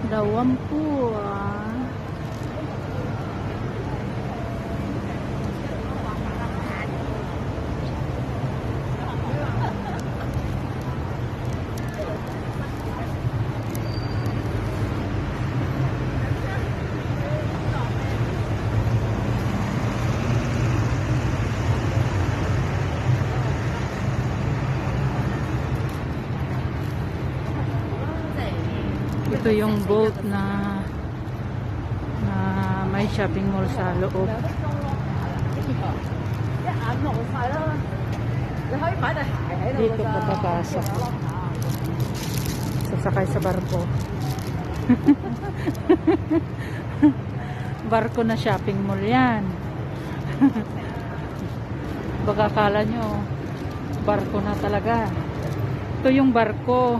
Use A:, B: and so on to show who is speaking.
A: Dawampu ah. Ito yung boat na may shopping mall sa loob. Dito papapasok. Sasakay sa barko. Barko na shopping mall yan. Baka akala nyo barko na talaga. Ito yung barko.